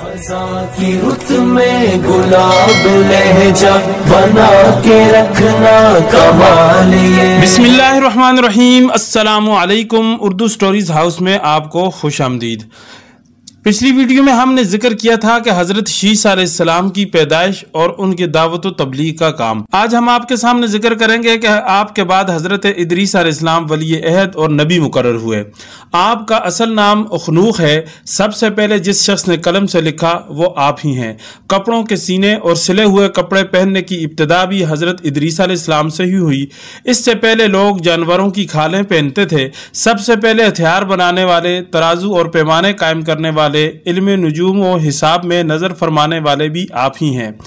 की रुत में गुलाब लहजा बना के रखना कमाल ये। बिस्मिल्लाहिर्रहमानिर्रहीम, अस्सलामु अलैकुम। उर्दू स्टोरीज हाउस में आपको खुश आमदीद। पिछली वीडियो में हमने जिक्र किया था कि हजरत शीसा अलैहिस्सलाम की पैदाइश और उनकी दावत व तबलीग का काम। आज हम आपके सामने जिक्र करेंगे कि आपके बाद हजरत इदरीस अलैहिस्सलाम वली अहद और नबी मुकर्रर हुए। आपका असल नाम उखनूख है। सबसे पहले जिस शख्स ने कलम से लिखा वो आप ही हैं। कपड़ों के सीने और सिले हुए कपड़े पहनने की इब्तिदा भी हजरत इदरीस अलैहिस्सलाम से ही हुई। इससे पहले लोग जानवरों की खालें पहनते थे। सबसे पहले हथियार बनाने वाले, तराजू और पैमाने कायम करने वाले, इल्म नुजूम और हिसाब में नजर फरमाने वाले भी आप ही हैं।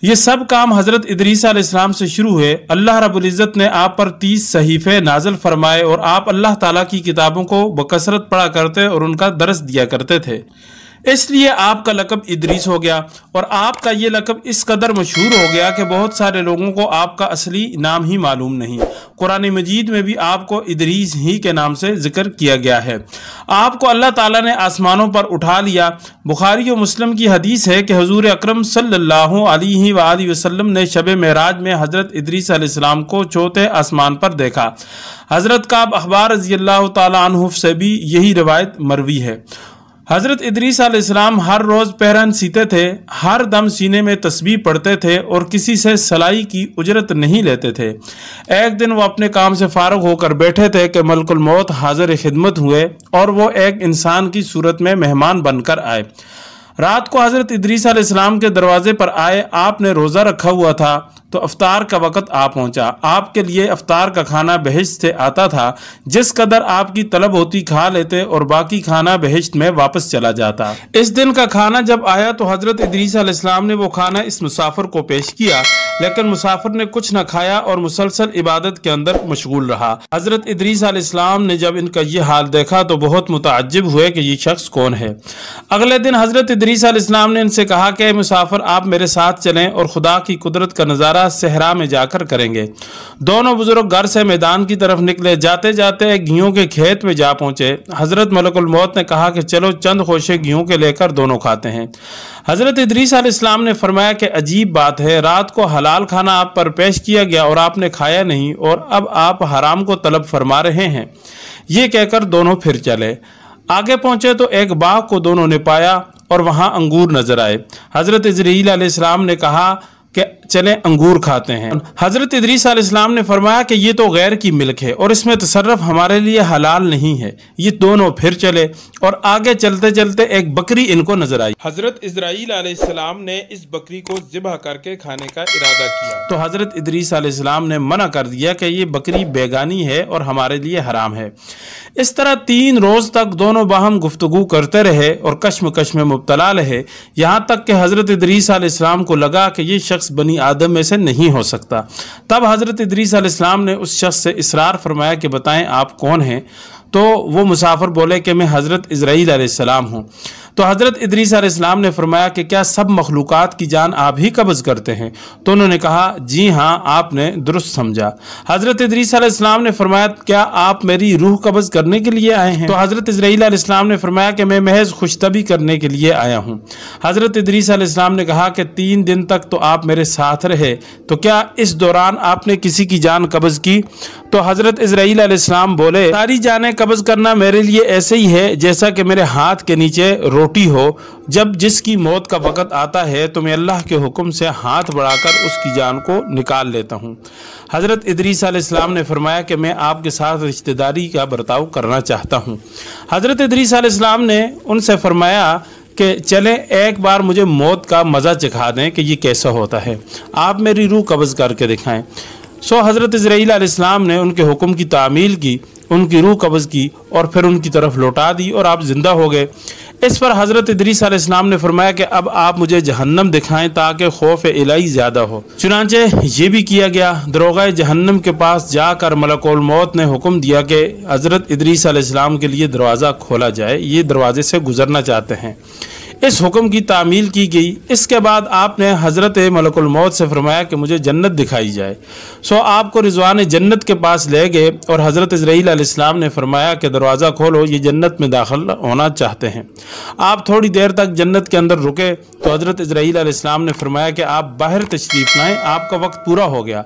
ये सब काम हजरत इदरीस अलैहिस्सलाम से शुरू हुए। अल्लाह रब्बुल इज़्ज़त ने आप पर 30 सहीफे नाज़िल फरमाए और आप अल्लाह ताला की किताबों को बकसरत पढ़ा करते और उनका दर्स दिया करते थे। इसलिए आपका लक़ब इदरीस हो गया और आपका ये लक़ब इस कदर मशहूर हो गया कि बहुत सारे लोगों को आपका असली नाम ही मालूम नहीं। कुरान मजीद में भी आपको इदरीस ही के नाम से जिक्र किया गया है। आपको अल्लाह ताला ने आसमानों पर उठा लिया। बुखारी और मुस्लिम की हदीस है कि हुजूर अकरम सल्लल्लाहु अलैहि वसल्लम ने शब मेराज में हजरत इदरीस अलैहिस्सलाम को चौथे आसमान पर देखा। हजरत काब अखबार रज़ियल्लाहु ताला अन्हु से भी यही रिवायत मरवी है। हजरत इदरीस अलैहिस्सलाम हर रोज़ पहरन सीते थे, हर दम सीने में तस्बीह पढ़ते थे और किसी से सलाई की उजरत नहीं लेते थे। एक दिन वो अपने काम से फारग होकर बैठे थे कि मलकुल मौत हाजिर खिदमत हुए और वो एक इंसान की सूरत में मेहमान बनकर आए। रात को हजरत इदरीस अलैहिस्सलाम के दरवाजे पर आए। आपने रोज़ा रखा हुआ था तो अफ्तार का वक़्त आ पहुंचा। आपके लिए अफ्तार का खाना बहिश्त से आता था। जिस कदर आपकी तलब होती खा लेते और बाकी खाना बहिश्त में वापस चला जाता। इस दिन का खाना जब आया तो हजरत इदरीस अलैहिस्सलाम ने वो खाना इस मुसाफिर को पेश किया, लेकिन मुसाफिर ने कुछ न खाया और मुसलसल इबादत के अंदर मशगूल रहा। हजरत इदरीस अलैहिस्सलाम ने जब इनका ये हाल देखा तो बहुत मुताज्जिब हुए कि ये शख्स कौन है। अगले दिन हजरत इदरीस अलैहिस्सलाम ने इनसे कहा कि मुसाफिर, आप मेरे साथ चलें और खुदा की कुदरत का नज़ारा सहरा में जाकर करेंगे। दोनों बुजुर्ग घर से मैदान की तरफ निकले। जाते जाते एक गेहूं के खेत में जा पहुंचे। हजरत मलकुल मौत ने कहा कि चलो चंद खोशे गेहूं के लेकर दोनों खाते हैं। हजरत इदरीस अलैहिस्सलाम ने फरमाया कि अजीब बात है, रात को हलाल खाना आप पर पेश किया गया और आपने खाया नहीं और अब आप हराम को तलब फरमा रहे हैं। ये कहकर दोनों फिर चले। आगे पहुंचे तो एक बाग को दोनों ने पाया और वहां अंगूर नजर आए। हजरत इजराइल अलैहिस्सलाम ने कहा कि चलें अंगूर खाते हैं। हजरत इदरीस अलैहिस्सलाम ने फरमाया कि ये तो गैर की मिल्क है और इसमें तसर्रफ हमारे लिए हलाल नहीं है। ये दोनों फिर चले और आगे चलते चलते एक बकरी इनको नजर आई। हजरत इजराइल अलैहिस्सलाम ने इस बकरी को ज़िबह करके खाने का इरादा किया तो हजरत इदरीस अलैहिस्सलाम ने मना कर दिया कि ये बकरी बेगानी है और हमारे लिए हराम है। इस तरह 3 रोज तक दोनों बाहम गुफ्तगू करते रहे और कश्मकश में मुब्तला रहे, यहाँ तक कि हजरत इदरीस अलैहिस्सलाम को लगा कि ये शख्स बनी आदम में से नहीं हो सकता। तब हजरत इदरीस अलैहिस्सलाम ने उस शख्स से इसरार फरमाया कि बताएं आप कौन हैं। तो वो मुसाफिर बोले कि मैं हजरत इजराइल अलैहिस्सलाम हूँ। तो हजरत इदरीस अलैहिस्सलाम ने फरमाया कि क्या सब मखलूक़ात की जान आप ही कब्ज़ करते हैं? तो उन्होंने कहा जी हाँ, आपने दुरुस्त समझा। हजरत इदरीस अलैहिस्सलाम ने फरमाया क्या आप मेरी रूह कब्ज़ करने के लिए आए हैं? तो हजरत इजराइल अलैहिस्सलाम ने फरमाया कि मैं महज खुशतबी करने के लिए आया हूँ। हजरत इदरीस अलैहिस्सलाम ने कहा कि 3 दिन तक तो आप मेरे साथ रहे, तो क्या इस दौरान आपने किसी की जान कब्ज़ की? तो हजरत इजराइल अलैहिस्सलाम बोले सारी जानें कब्ज़ करना मेरे लिए ऐसे ही है जैसा कि मेरे हाथ के नीचे रोटी हो। जब जिसकी मौत का वक़्त आता है तो मैं अल्लाह के हुक्म से हाथ बढ़ाकर उसकी जान को निकाल लेता हूँ। हजरत इदरीस अलैहिस्सलाम ने फरमाया कि मैं आपके साथ रिश्तेदारी का बर्ताव करना चाहता हूँ। हजरत इदरीस अलैहिस्सलाम ने उनसे फरमाया कि चलें एक बार मुझे मौत का मज़ा चखा दें कि ये कैसा होता है, आप मेरी रूह कब्ज़ करके दिखाएं। सो हज़रत इजराइल अलैहिस्सलाम ने उनके हुक्म की तामील की, उनकी रूह कब्ज़ की और फिर उनकी तरफ लौटा दी और आप जिंदा हो गए। इस पर हज़रत इदरीस अलैहिस्सलाम ने फरमाया कि अब आप मुझे जहन्नम दिखाएं ताकि खौफ इलाही ज़्यादा हो। चुनांचे ये भी किया गया। दरोगा जहन्नम के पास जाकर मलकुल मौत ने हुक्म दिया कि हज़रत इदरीस अलैहिस्सलाम के लिए दरवाज़ा खोला जाए, ये दरवाजे से गुजरना चाहते हैं। इस हुक्म की तामील की गई। इसके बाद आपने हज़रत मलकुल मौत से फरमाया कि मुझे जन्नत दिखाई जाए। सो आपको रिजवान जन्नत के पास ले गए और हज़रत इज़राइल अलैहिस्सलाम ने फरमाया कि दरवाज़ा खोलो, ये जन्नत में दाखिल होना चाहते हैं। आप थोड़ी देर तक जन्नत के अंदर रुके तो हज़रत इज़राइल अलैहिस्सलाम ने फरमाया कि आप बाहर तशरीफ़ लाएँ, आपका वक्त पूरा हो गया।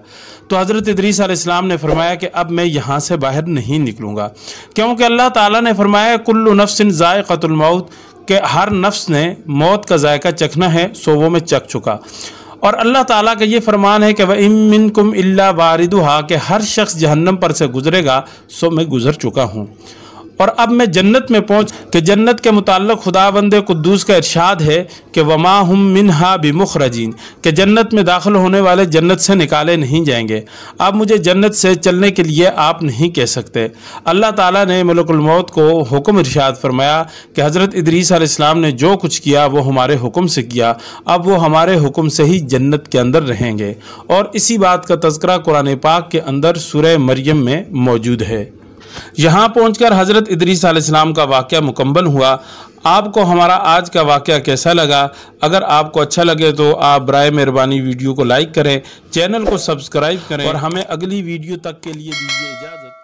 तो हज़रत इदरीस अलैहिस्सलाम ने फरमाया कि अब मैं यहाँ से बाहर नहीं निकलूँगा, क्योंकि अल्लाह ताला ने फरमाया कुल्लु नफ्सिन ज़ाइक़तुल मौत, कि हर नफ्स ने मौत का जायका चखना है, सो वो मैं चख चुका। और अल्लाह ताला का ये फरमान है कि व इम मिनकुम इल्ला वारिदुहा, कि हर शख्स जहन्नम पर से गुजरेगा, सो मैं गुजर चुका हूँ। और अब मैं जन्नत में पहुँच कि जन्नत के मुताल्लिक़ खुदावंद कुद्दूस का इरशाद है कि वमा हुम मिनहा बिमुखरजीन, कि जन्नत में दाखिल होने वाले जन्नत से निकाले नहीं जाएंगे। अब मुझे जन्नत से चलने के लिए आप नहीं कह सकते। अल्लाह ताला ने मलकुल मौत को हुक्म इरशाद फरमाया कि हज़रत इदरीस अलैहिस्सलाम ने जो कुछ किया वो हमारे हुक्म से किया, अब वो हमारे हुक्म से ही जन्नत के अंदर रहेंगे। और इसी बात का तज़किरा कुरान पाक के अंदर सूरह मरियम में मौजूद है। यहाँ पहुँचकर हज़रत इदरीस अलैहिस्सलाम का वाक़या मुकम्मल हुआ। आपको हमारा आज का वाक़या कैसा लगा? अगर आपको अच्छा लगे तो आप बराए मेहरबानी वीडियो को लाइक करें, चैनल को सब्सक्राइब करें और हमें अगली वीडियो तक के लिए दीजिए इजाज़त।